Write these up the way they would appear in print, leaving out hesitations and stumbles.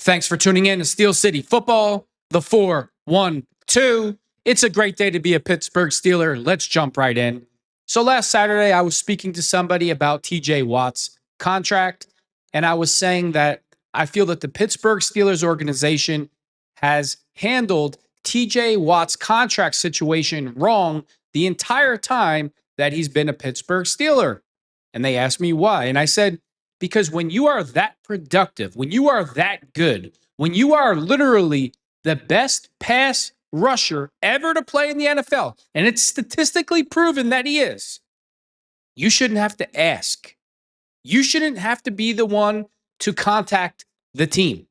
Thanks for tuning in to Steel City Football, the 4-1-2. It's a great day to be a Pittsburgh Steeler. Let's jump right in. So last Saturday, I was speaking to somebody about TJ Watt's contract, and I was saying that I feel that the Pittsburgh Steelers organization has handled TJ Watt's contract situation wrong the entire time that he's been a Pittsburgh Steeler. And they asked me why. And I said, because when you are that productive, when you are that good, when you are literally the best pass rusher ever to play in the NFL, and it's statistically proven that he is, you shouldn't have to ask. You shouldn't have to be the one to contact the team.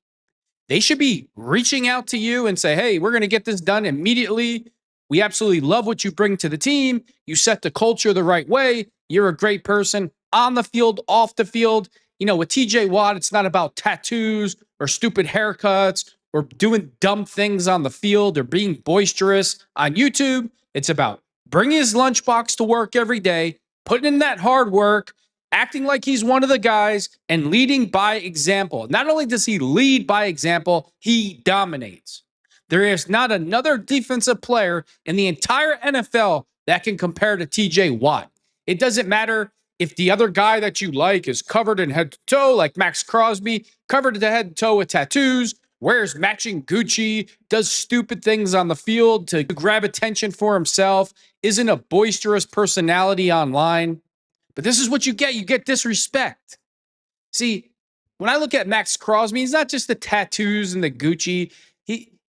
They should be reaching out to you and say, hey, we're going to get this done immediately. We absolutely love what you bring to the team. You set the culture the right way. You're a great person on the field, off the field. You know, with TJ Watt, it's not about tattoos or stupid haircuts or doing dumb things on the field or being boisterous on YouTube. It's about bringing his lunchbox to work every day, putting in that hard work, acting like he's one of the guys, and leading by example. Not only does he lead by example, he dominates. There is not another defensive player in the entire NFL that can compare to TJ Watt. It doesn't matter if the other guy that you like is covered in head to toe, like Max Crosby, covered to head to toe with tattoos, wears matching Gucci, does stupid things on the field to grab attention for himself, isn't a boisterous personality online. But this is what you get. You get disrespect. See, when I look at Max Crosby, he's not just the tattoos and the Gucci.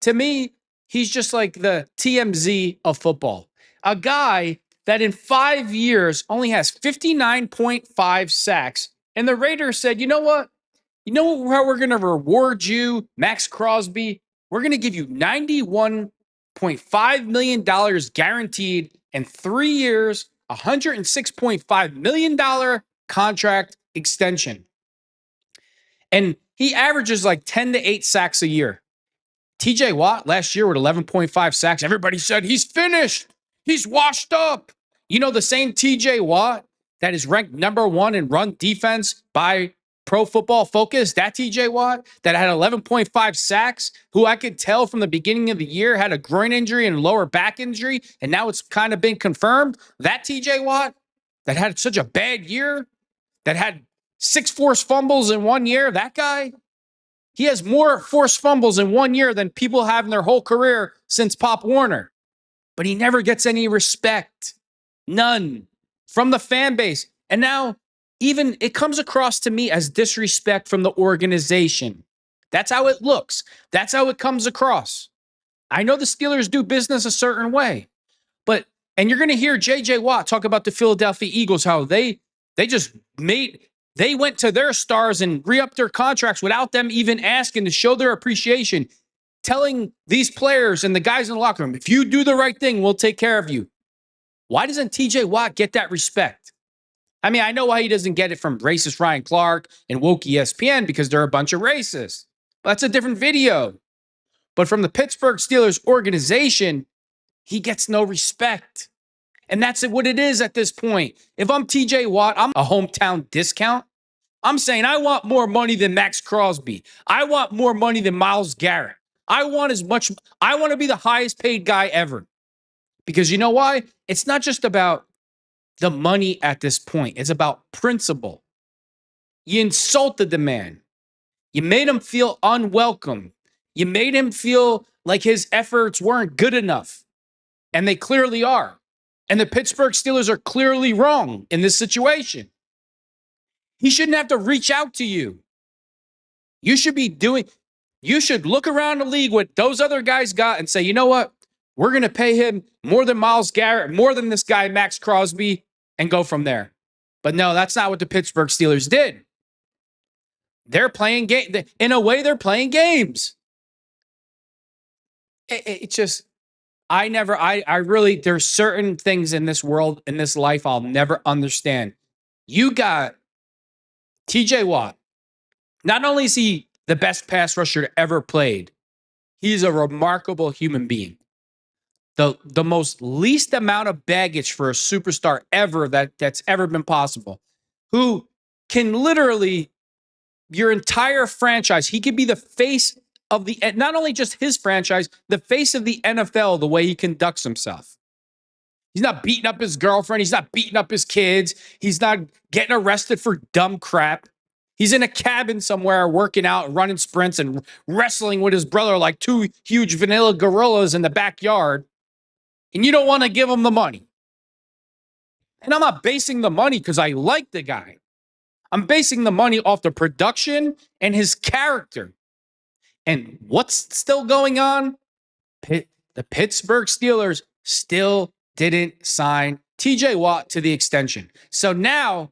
To me, he's just like the TMZ of football. A guy that in 5 years only has 59.5 sacks. And the Raiders said, you know what? You know how we're going to reward you, Max Crosby? We're going to give you $91.5 million guaranteed in 3 years, $106.5 million contract extension. And he averages like 10 to 8 sacks a year. TJ Watt last year with 11.5 sacks. Everybody said he's finished. He's washed up. You know, the same TJ Watt that is ranked number 1 in run defense by Pro Football Focus, that TJ Watt that had 11.5 sacks, who I could tell from the beginning of the year had a groin injury and lower back injury, and now it's kind of been confirmed. That TJ Watt that had such a bad year, that had 6 forced fumbles in 1 year, that guy, he has more forced fumbles in 1 year than people have in their whole career since Pop Warner. But he never gets any respect. None. From the fan base. And now, even it comes across to me as disrespect from the organization. That's how it looks. That's how it comes across. I know the Steelers do business a certain way. And you're going to hear J.J. Watt talk about the Philadelphia Eagles, how they went to their stars and re-upped their contracts without them even asking, to show their appreciation, telling these players and the guys in the locker room, if you do the right thing, we'll take care of you. Why doesn't TJ Watt get that respect? I mean, I know why he doesn't get it from racist Ryan Clark and woke ESPN, because they're a bunch of racists. But that's a different video. But from the Pittsburgh Steelers organization, he gets no respect. And that's what it is at this point. If I'm TJ Watt, I'm a hometown discount. I'm saying I want more money than Max Crosby. I want more money than Myles Garrett. I want to be the highest paid guy ever. Because you know why? It's not just about the money at this point. It's about principle. You insulted the man. You made him feel unwelcome. You made him feel like his efforts weren't good enough. And they clearly are. And the Pittsburgh Steelers are clearly wrong in this situation. He shouldn't have to reach out to you. You should look around the league what those other guys got and say, you know what? We're going to pay him more than Myles Garrett, more than this guy, Max Crosby, and go from there. But no, that's not what the Pittsburgh Steelers did. They're playing games. In a way, they're playing games. It just, there's certain things in this world, in this life, I'll never understand. You got TJ Watt. Not only is he the best pass rusher ever played, he's a remarkable human being. The most least amount of baggage for a superstar ever that's ever been possible, who can literally your entire franchise. He could be the face of the, not only just his franchise, the face of the NFL, the way he conducts himself. He's not beating up his girlfriend. He's not beating up his kids. He's not getting arrested for dumb crap. He's in a cabin somewhere working out and running sprints and wrestling with his brother like two huge vanilla gorillas in the backyard. And you don't want to give him the money. And I'm not basing the money because I like the guy. I'm basing the money off the production and his character. And what's still going on? The Pittsburgh Steelers still didn't sign TJ Watt to the extension. So now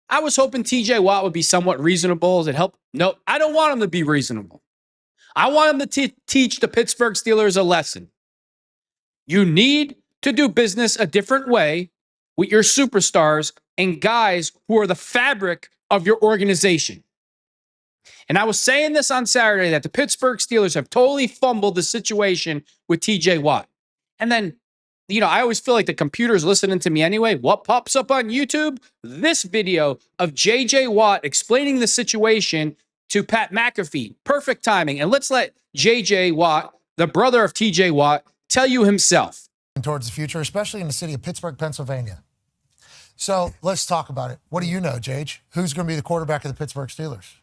I was hoping TJ Watt would be somewhat reasonable as it helped. No, I don't want him to be reasonable. I want him to teach the Pittsburgh Steelers a lesson. You need to do business a different way with your superstars and guys who are the fabric of your organization. And I was saying this on Saturday that the Pittsburgh Steelers have totally fumbled the situation with TJ Watt. And then, I always feel like the computer's listening to me anyway. What pops up on YouTube? This video of JJ Watt explaining the situation to Pat McAfee. Perfect timing. And let's let JJ Watt, the brother of TJ Watt, tell you himself. Towards the future, especially in the city of Pittsburgh, Pennsylvania. So let's talk about it. What do you know, Jage? Who's going to be the quarterback of the Pittsburgh Steelers?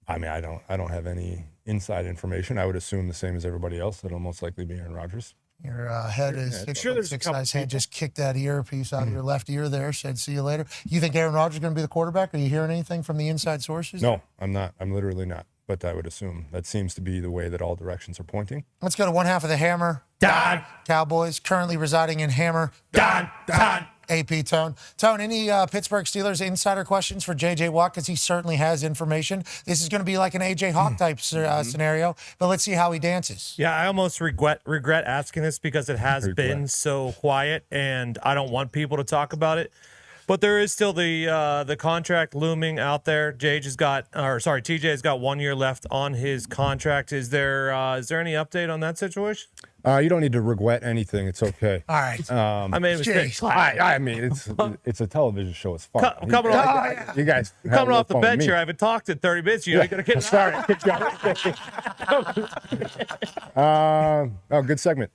I mean, I don't have any inside information. I would assume the same as everybody else that it'll most likely be Aaron Rodgers. Your head is six guy's hand just kicked that earpiece out of your left ear there, said see you later. You think Aaron Rodgers is going to be the quarterback? Are you hearing anything from the inside sources? No, I'm not. I'm literally not. But I would assume that seems to be the way that all directions are pointing. Let's go to one half of the Hammer. Don. Cowboys, currently residing in Hammer. Don. AP Tone. Tone, any Pittsburgh Steelers insider questions for J.J. Watt? Because he certainly has information. This is going to be like an A.J. Hawk type scenario, but let's see how he dances. Yeah, I almost regret asking this because it has been so quiet, and I don't want people to talk about it. But there is still the contract looming out there. TJ has got 1 year left on his contract. Is there any update on that situation? You don't need to regret anything. It's okay. All right. I mean, it's a television show. It's fun. You guys coming off the bench here. I haven't talked in 30 minutes. You got to get started. Good segment.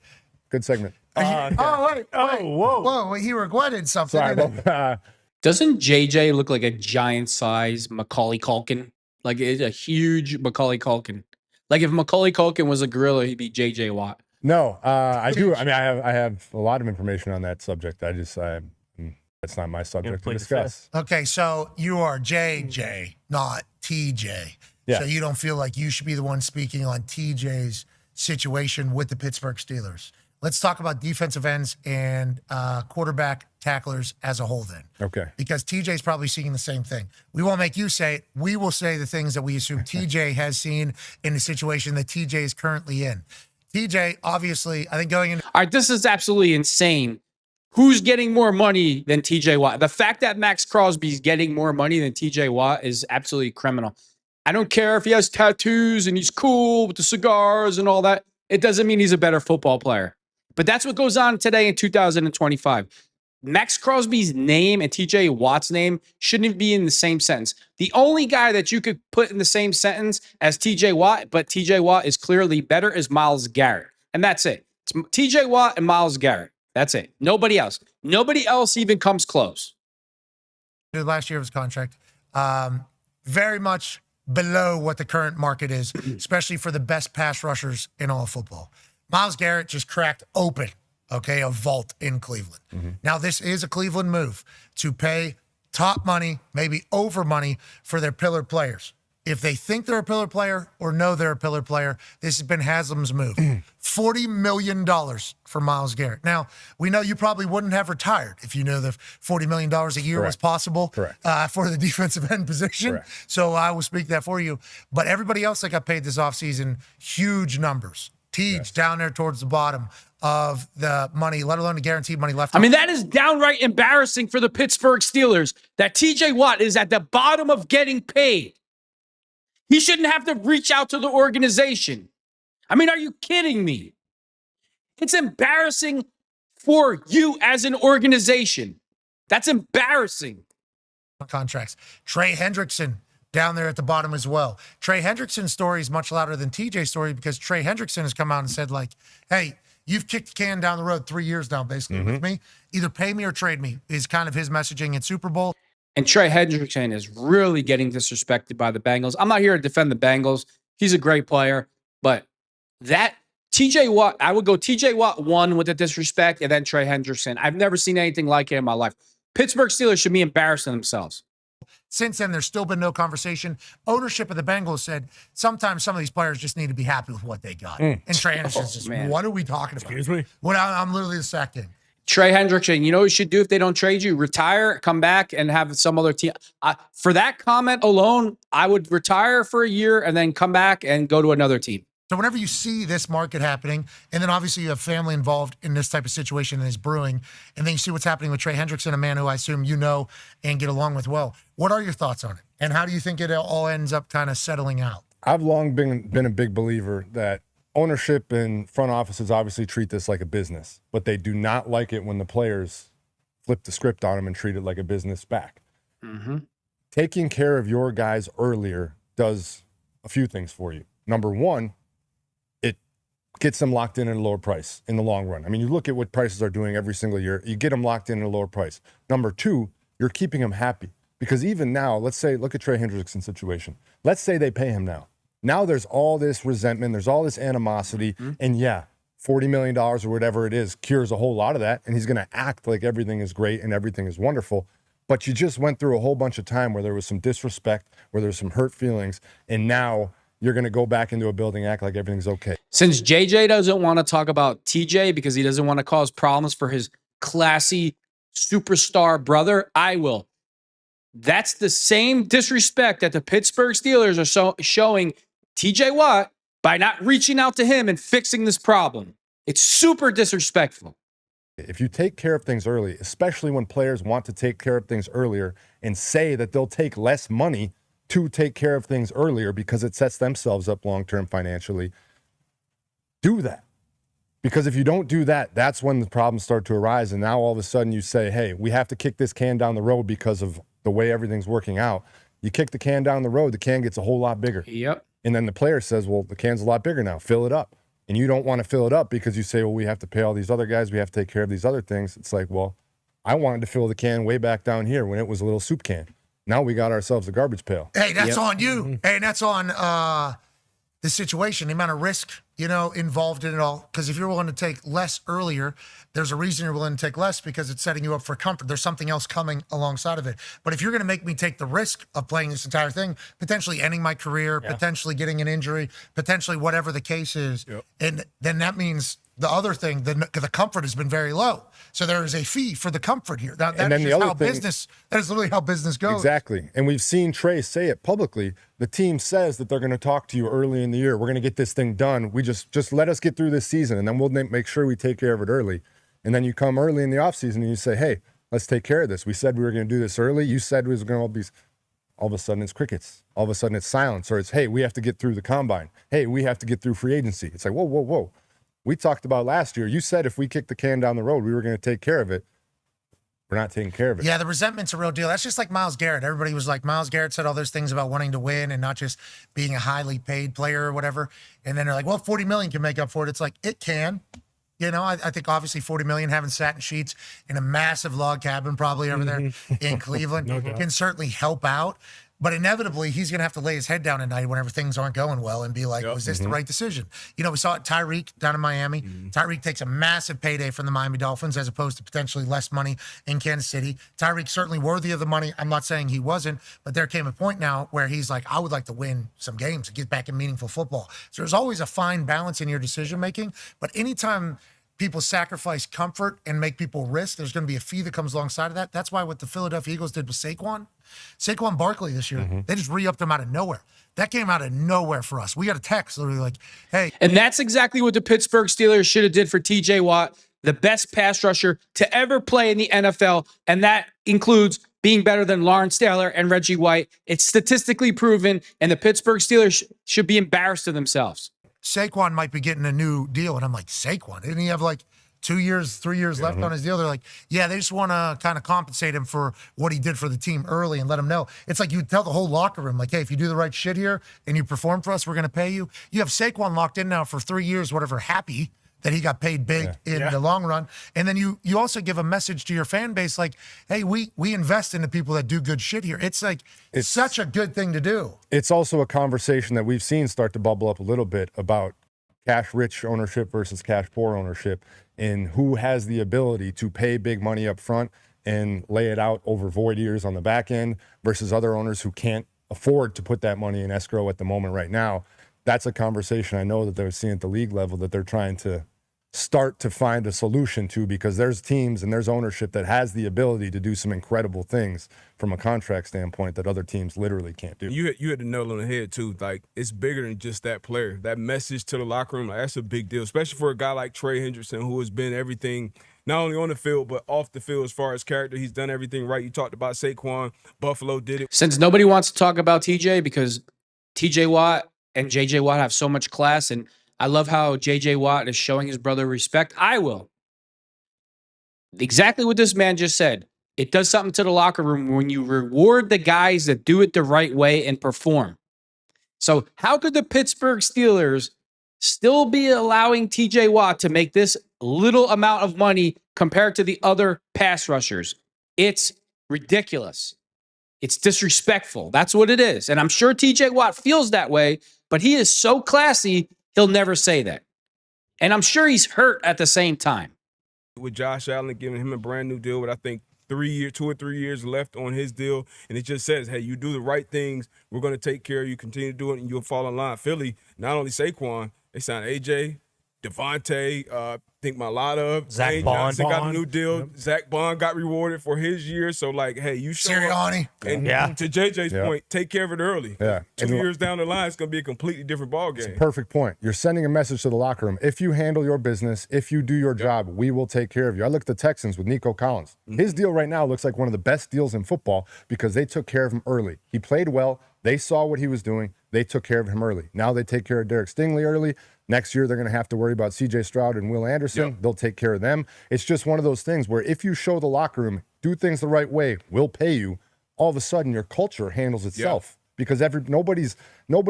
Good segment. Whoa, he regretted something. Sorry, Doesn't JJ look like a giant-sized Macaulay Culkin? Like, it's a huge Macaulay Culkin. Like, if Macaulay Culkin was a gorilla, he'd be JJ Watt. No, I do. I mean, I have a lot of information on that subject. That's not my subject to discuss. Okay, so you are JJ, not TJ. Yeah. So you don't feel like you should be the one speaking on TJ's situation with the Pittsburgh Steelers. Let's talk about defensive ends and quarterback tacklers as a whole then. Okay. Because TJ's probably seeing the same thing. We won't make you say it. We will say the things that we assume TJ has seen in the situation that TJ is currently in. TJ, obviously, I think going into... All right, this is absolutely insane. Who's getting more money than TJ Watt? The fact that Max Crosby's getting more money than TJ Watt is absolutely criminal. I don't care if he has tattoos and he's cool with the cigars and all that. It doesn't mean he's a better football player. But that's what goes on today in 2025. Max Crosby's name and TJ Watt's name shouldn't be in the same sentence. The only guy that you could put in the same sentence as TJ Watt, but TJ Watt is clearly better, is Myles Garrett. And that's it. It's TJ Watt and Myles Garrett. That's it. Nobody else. Nobody else even comes close. Last year of his contract, very much below what the current market is, especially for the best pass rushers in all of football. Myles Garrett just cracked open, a vault in Cleveland. Now, this is a Cleveland move to pay top money, maybe over money for their pillar players. If they think they're a pillar player or know they're a pillar player, this has been Haslam's move. $40 million for Myles Garrett. Now, we know you probably wouldn't have retired if you knew that $40 million a year was possible for the defensive end position. Correct. So I will speak that for you. But everybody else that got paid this offseason, huge numbers. Teague down there towards the bottom of the money, let alone the guaranteed money left. I mean, that is downright embarrassing for the Pittsburgh Steelers that TJ Watt is at the bottom of getting paid. He shouldn't have to reach out to the organization. I mean, are you kidding me? It's embarrassing for you as an organization. That's embarrassing. Contracts. Trey Hendrickson down there at the bottom as well. Trey Hendrickson's story is much louder than TJ's story because Trey Hendrickson has come out and said, like, hey, you've kicked the can down the road 3 years now, basically, with me. Either pay me or trade me is kind of his messaging in Super Bowl. And Trey Hendrickson is really getting disrespected by the Bengals. I'm not here to defend the Bengals. He's a great player. But that TJ Watt, I would go TJ Watt 1 with the disrespect and then Trey Hendrickson. I've never seen anything like it in my life. Pittsburgh Steelers should be embarrassing themselves. Since then, there's still been no conversation. Ownership of the Bengals said sometimes some of these players just need to be happy with what they got. And Trey Hendrickson's just, what are we talking about? Excuse me? What, I'm literally the sack king. Trey Hendrickson, you know what you should do if they don't trade you? Retire, come back, and have some other team. For that comment alone, I would retire for a year and then come back and go to another team. So whenever you see this market happening, and then obviously you have family involved in this type of situation that is brewing, and then you see what's happening with Trey Hendrickson, a man who I assume you know and get along with well. What are your thoughts on it? And how do you think it all ends up kind of settling out? I've long been a big believer that ownership and front offices obviously treat this like a business, but they do not like it when the players flip the script on them and treat it like a business back. Taking care of your guys earlier does a few things for you. Number one, it gets them locked in at a lower price in the long run. I mean, you look at what prices are doing every single year, you get them locked in at a lower price. Number two, you're keeping them happy. Because even now, let's say, look at Trey Hendrickson's situation. Let's say they pay him now. Now there's all this resentment, there's all this animosity, and yeah, $40 million or whatever it is cures a whole lot of that, and he's going to act like everything is great and everything is wonderful. But you just went through a whole bunch of time where there was some disrespect, where there's some hurt feelings, and now you're going to go back into a building, act like everything's okay. Since JJ doesn't want to talk about TJ because he doesn't want to cause problems for his classy superstar brother, I will. That's the same disrespect that the Pittsburgh Steelers are showing TJ Watt by not reaching out to him and fixing this problem. It's super disrespectful. If you take care of things early, especially when players want to take care of things earlier and say that they'll take less money to take care of things earlier because it sets themselves up long-term financially, do that. Because if you don't do that, that's when the problems start to arise. And now all of a sudden you say, hey, we have to kick this can down the road because of the way everything's working out. You kick the can down the road, the can gets a whole lot bigger. Yep. And then the player says, well, the can's a lot bigger now, fill it up. And you don't want to fill it up because you say, well, we have to pay all these other guys, we have to take care of these other things. It's like, well, I wanted to fill the can way back down here when it was a little soup can. Now we got ourselves a garbage pail. Hey, that's on you. Hey, that's on the situation, the amount of risk, involved in it all. Because if you're willing to take less earlier, there's a reason you're willing to take less because it's setting you up for comfort. There's something else coming alongside of it. But if you're going to make me take the risk of playing this entire thing, potentially ending my career, potentially getting an injury, potentially whatever the case is, and then that means the other thing, the comfort has been very low. So there is a fee for the comfort here. That is just how business, that is literally how business goes. Exactly. And we've seen Trey say it publicly. The team says that they're going to talk to you early in the year. We're going to get this thing done. We just let us get through this season, and then we'll make sure we take care of it early. And then you come early in the offseason and you say, hey, let's take care of this. We said we were going to do this early. You said we was going to all be. All of a sudden it's crickets. All of a sudden it's silence. Or it's, hey, we have to get through the combine. Hey, we have to get through free agency. It's like, whoa. We talked about last year. You said if we kicked the can down the road, we were going to take care of it. We're not taking care of it. Yeah, the resentment's a real deal. That's just like Myles Garrett. Everybody was like, Myles Garrett said all those things about wanting to win and not just being a highly paid player or whatever. And then they're like, well, 40 million can make up for it. It's like, it can. I think obviously 40 million having satin sheets in a massive log cabin probably over there in Cleveland can certainly help out. But inevitably, he's going to have to lay his head down at night whenever things aren't going well and be like, was this the right decision? We saw it Tyreek down in Miami. Tyreek takes a massive payday from the Miami Dolphins as opposed to potentially less money in Kansas City. Tyreek certainly worthy of the money. I'm not saying he wasn't, but there came a point now where he's like, I would like to win some games and get back in meaningful football. So there's always a fine balance in your decision-making. But anytime people sacrifice comfort and make people risk, there's going to be a fee that comes alongside of that. That's why what the Philadelphia Eagles did with Saquon Barkley this year, they just re-upped him out of nowhere. That came out of nowhere for us. We got a text literally like, hey. And that's exactly what the Pittsburgh Steelers should have did for TJ Watt, the best pass rusher to ever play in the NFL. And that includes being better than Lawrence Taylor and Reggie White. It's statistically proven, and the Pittsburgh Steelers should be embarrassed of themselves. Saquon might be getting a new deal. And I'm like, Saquon? Didn't he have like 2 years, 3 years left on his deal. They're like, yeah, they just want to kind of compensate him for what he did for the team early and let him know. It's like you tell the whole locker room, like, hey, if you do the right shit here and you perform for us, we're going to pay you. You have Saquon locked in now for 3 years, whatever, happy that he got paid big in the long run. And then you also give a message to your fan base like, hey, we invest into people that do good shit here. It's like, it's such a good thing to do. It's also a conversation that we've seen start to bubble up a little bit about cash-rich ownership versus cash-poor ownership and who has the ability to pay big money up front and lay it out over void years on the back end versus other owners who can't afford to put that money in escrow at the moment right now. That's a conversation I know that they're seeing at the league level that they're trying to start to find a solution to, because there's teams and there's ownership that has the ability to do some incredible things from a contract standpoint that other teams literally can't do. You hit the nail on the head too. Like, it's bigger than just that player. That message to the locker room, like, that's a big deal, especially for a guy like Trey Hendrickson, who has been everything, not only on the field but off the field as far as character. He's done everything right. You talked about Saquon. Buffalo did it. Since nobody wants to talk about TJ because TJ Watt and JJ Watt have so much class, and I love how JJ Watt is showing his brother respect, I will. Exactly what this man just said. It does something to the locker room when you reward the guys that do it the right way and perform. So how could the Pittsburgh Steelers still be allowing TJ Watt to make this little amount of money compared to the other pass rushers? It's ridiculous. It's disrespectful. That's what it is. And I'm sure TJ Watt feels that way, but he is so classy, he'll never say that. And I'm sure he's hurt at the same time. With Josh Allen, giving him a brand new deal with, I think, 2 or 3 years left on his deal. And it just says, hey, you do the right things, we're going to take care of you, continue to do it, and you'll fall in line. Philly, not only Saquon, they signed AJ, Devontae, I think Malata, Zach Johnson got a Bond. new deal. Yep. Zach Bond got rewarded for his year. So, like, hey, you show Sirianni. And to JJ's point, take care of it early. Yeah. 2 years down the line, it's going to be a completely different ballgame. It's a perfect point. You're sending a message to the locker room. If you handle your business, if you do your job, we will take care of you. I look at the Texans with Nico Collins. His deal right now looks like one of the best deals in football because they took care of him early. He played well. They saw what he was doing. They took care of him early. Now they take care of Derek Stingley early. Next year, they're going to have to worry about C.J. Stroud and Will Anderson. Yep. They'll take care of them. It's just one of those things where if you show the locker room, do things the right way, we'll pay you, all of a sudden your culture handles itself. Because nobody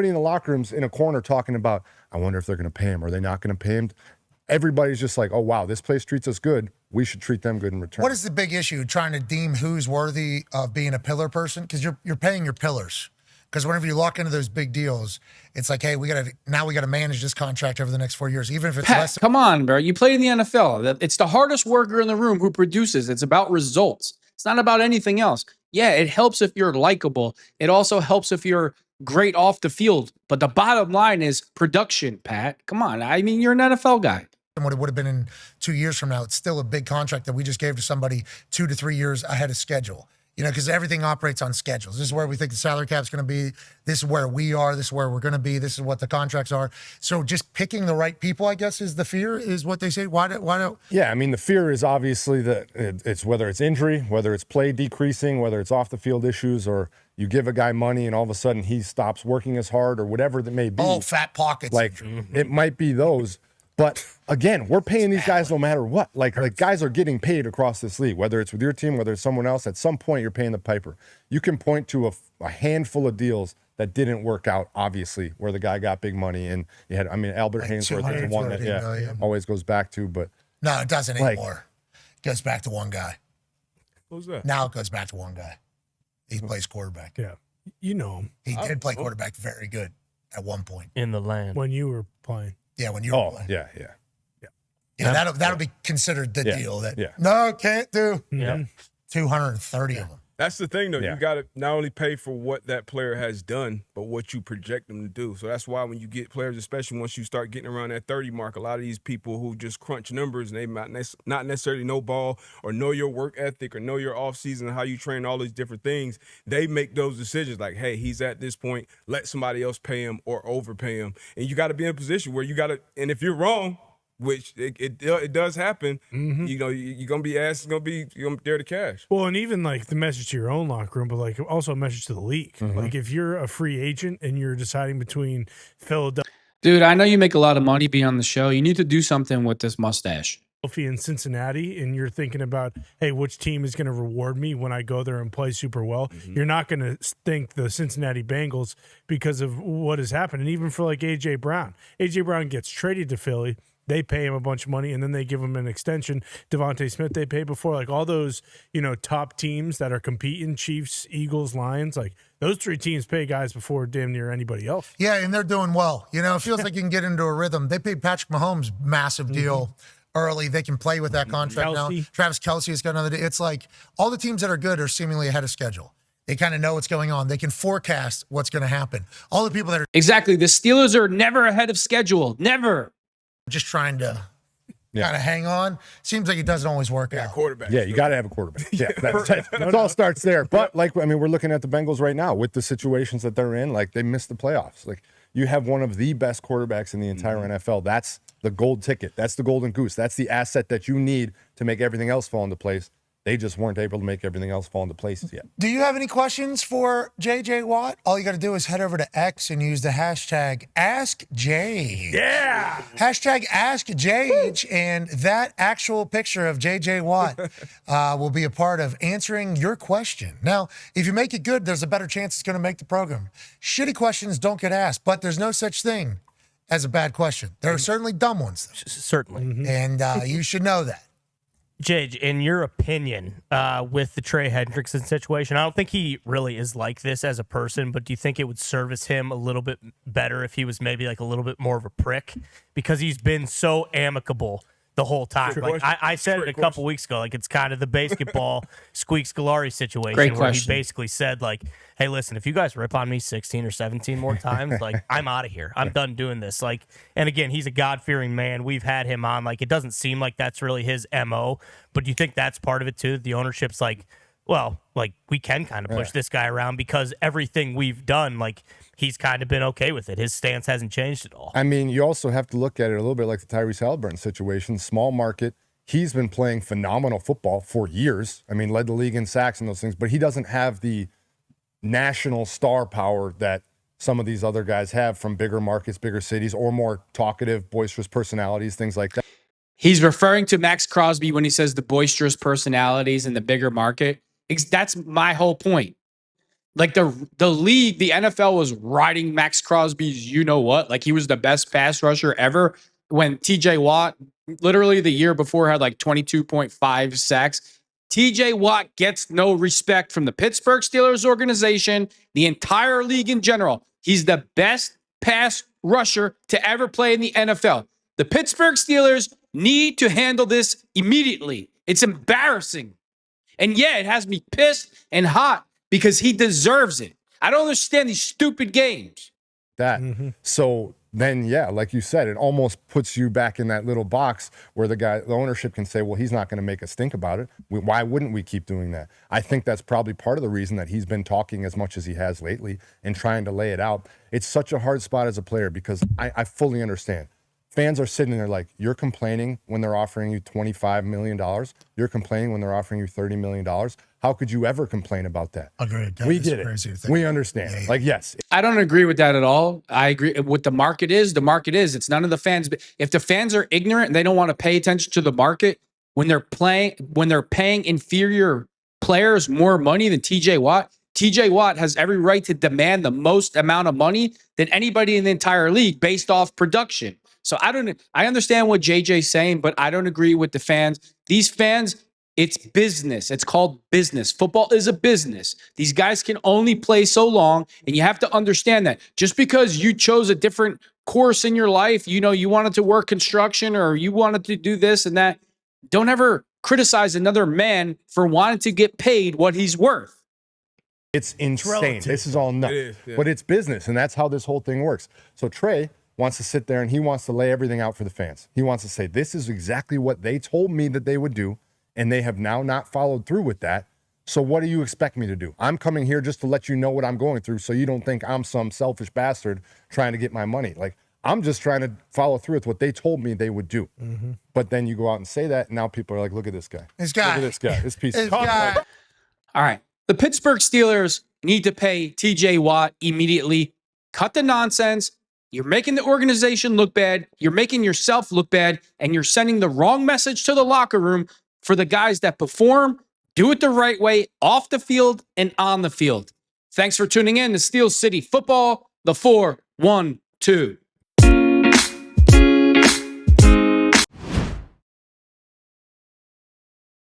in the locker room's in a corner talking about, I wonder if they're going to pay him. Are they not going to pay him? Everybody's just like, oh, wow, this place treats us good. We should treat them good in return. What is the big issue, trying to deem who's worthy of being a pillar person? Because you're paying your pillars. Because whenever you lock into those big deals, it's like, hey, we got to manage this contract over the next 4 years, even if it's less. Come on, bro. You played in the NFL. It's the hardest worker in the room who produces. It's about results. It's not about anything else. Yeah, it helps if you're likable. It also helps if you're great off the field. But the bottom line is production, Pat. Come on. I mean, you're an NFL guy. And what it would have been in 2 years from now, it's still a big contract that we just gave to somebody 2 to 3 years ahead of schedule. You know, because everything operates on schedules. This is where we think the salary cap is going to be. This is where we are. This is where we're going to be. This is what the contracts are. So just picking the right people, I guess, is the fear, is what they say. Why don't? Yeah, I mean, the fear is obviously that it's whether it's injury, whether it's play decreasing, whether it's off the field issues, or you give a guy money and all of a sudden he stops working as hard or whatever that may be. Oh, fat pockets. Like, it might be those. But again, we're paying these guys no matter what. Like guys are getting paid across this league, whether it's with your team, whether it's someone else. At some point, you're paying the piper. You can point to a handful of deals that didn't work out, obviously, where the guy got big money. And you had, I mean, Albert Hainsworth is one that always goes back to. But no, it doesn't anymore. It goes back to one guy. Who's that? Now it goes back to one guy. He plays quarterback. Yeah. You know him. He did play quarterback very good at one point. In the land. When you were playing. Yeah, when you were playing. Yeah. Yeah, that'll be considered the deal that no, can't do. Yeah. 230 of them. That's the thing, though. You got to not only pay for what that player has done, but what you project them to do. So that's why when you get players, especially once you start getting around that 30 mark, a lot of these people who just crunch numbers and they might not necessarily know ball or know your work ethic or know your offseason and how you train, all these different things, they make those decisions like, hey, he's at this point, let somebody else pay him or overpay him. And you got to be in a position where you got to – and if you're wrong – which it does happen, you know, you're going to be asked, you're going to be there to cash. Well, and even like the message to your own locker room, but like also a message to the league. Like if you're a free agent and you're deciding between Philadelphia. Dude, I know you make a lot of money being on the show. You need to do something with this mustache. Philadelphia and Cincinnati, and you're thinking about, hey, which team is going to reward me when I go there and play super well? You're not going to think the Cincinnati Bengals because of what has happened. And even for like A.J. Brown gets traded to Philly. They pay him a bunch of money, and then they give him an extension. Devontae Smith, they pay before. Like all those, top teams that are competing, Chiefs, Eagles, Lions, like those three teams pay guys before damn near anybody else. Yeah, and they're doing well. It feels like you can get into a rhythm. They paid Patrick Mahomes massive deal early. They can play with that contract now. Travis Kelce has got another day. It's like all the teams that are good are seemingly ahead of schedule. They kind of know what's going on. They can forecast what's going to happen. All the people that are Exactly. The Steelers are never ahead of schedule. Never. just trying to kind of hang on, seems like it doesn't always work out. Quarterback. Yeah, you got to have a quarterback. Yeah, it all starts there. But we're looking at the Bengals right now with the situations that they're in. Like they missed the playoffs. Like you have one of the best quarterbacks in the entire NFL. That's the gold ticket. That's the golden goose. That's the asset that you need to make everything else fall into place. They just weren't able to make everything else fall into place yet. Do you have any questions for JJ Watt? All you got to do is head over to X and use the hashtag AskJage. Yeah. Hashtag AskJage, and that actual picture of JJ Watt will be a part of answering your question. Now, if you make it good, there's a better chance it's going to make the program. Shitty questions don't get asked, but there's no such thing as a bad question. There are certainly dumb ones, though. Certainly. And you should know that. Jage, in your opinion, with the Trey Hendrickson situation, I don't think he really is like this as a person, but do you think it would service him a little bit better if he was maybe like a little bit more of a prick? Because he's been so amicable the whole time. Like I said it a couple weeks ago, like it's kind of the basketball Squeak Scolari situation where he basically said like, hey, listen, if you guys rip on me 16 or 17 more times, like I'm out of here. I'm done doing this. Like, and again, he's a God-fearing man. We've had him on. Like, it doesn't seem like that's really his MO, but do you think that's part of it too? The ownership's like, well, like we can kind of push this guy around because everything we've done, like he's kind of been okay with it. His stance hasn't changed at all. I mean, you also have to look at it a little bit like the Tyrese Halliburton situation. Small market. He's been playing phenomenal football for years. I mean, led the league in sacks and those things, but he doesn't have the national star power that some of these other guys have from bigger markets, bigger cities, or more talkative, boisterous personalities, things like that. He's referring to Max Crosby when he says the boisterous personalities in the bigger market. That's my whole point. Like the league, the NFL was riding Max Crosby's you-know-what. Like he was the best pass rusher ever when TJ Watt, literally the year before, had like 22.5 sacks. TJ Watt gets no respect from the Pittsburgh Steelers organization, the entire league in general. He's the best pass rusher to ever play in the NFL. The Pittsburgh Steelers need to handle this immediately. It's embarrassing. And yeah, it has me pissed and hot because he deserves it. I don't understand these stupid games. So then, yeah, like you said, it almost puts you back in that little box where the ownership can say, well, he's not going to make us think about it. Why wouldn't we keep doing that? I think that's probably part of the reason that he's been talking as much as he has lately and trying to lay it out. It's such a hard spot as a player because I fully understand. Fans are sitting there like, you're complaining when they're offering you $25 million. You're complaining when they're offering you $30 million. How could you ever complain about that? Agreed. We get it. We understand. Yeah. Like, yes. I don't agree with that at all. I agree. What the market is, the market is. It's none of the fans. If the fans are ignorant and they don't want to pay attention to the market when they're paying inferior players more money than TJ Watt has every right to demand the most amount of money than anybody in the entire league based off production. So I understand what JJ's saying, but I don't agree with the fans. These fans, it's business. It's called business. Football is a business. These guys can only play so long, and you have to understand that. Just because you chose a different course in your life, you wanted to work construction or you wanted to do this and that, don't ever criticize another man for wanting to get paid what he's worth. It's insane. This is all nuts. But it's business, and that's how this whole thing works. So Trey wants to sit there and he wants to lay everything out for the fans. He wants to say, this is exactly what they told me that they would do, and they have now not followed through with that. So what do you expect me to do? I'm coming here just to let you know what I'm going through so you don't think I'm some selfish bastard trying to get my money. Like, I'm just trying to follow through with what they told me they would do. But then you go out and say that, and now people are like, look at this guy. Look at this guy. This piece of guy. All right. The Pittsburgh Steelers need to pay TJ Watt immediately. Cut the nonsense. You're making the organization look bad. You're making yourself look bad. And you're sending the wrong message to the locker room for the guys that perform, do it the right way off the field and on the field. Thanks for tuning in to Steel City Football, the 4-1-2.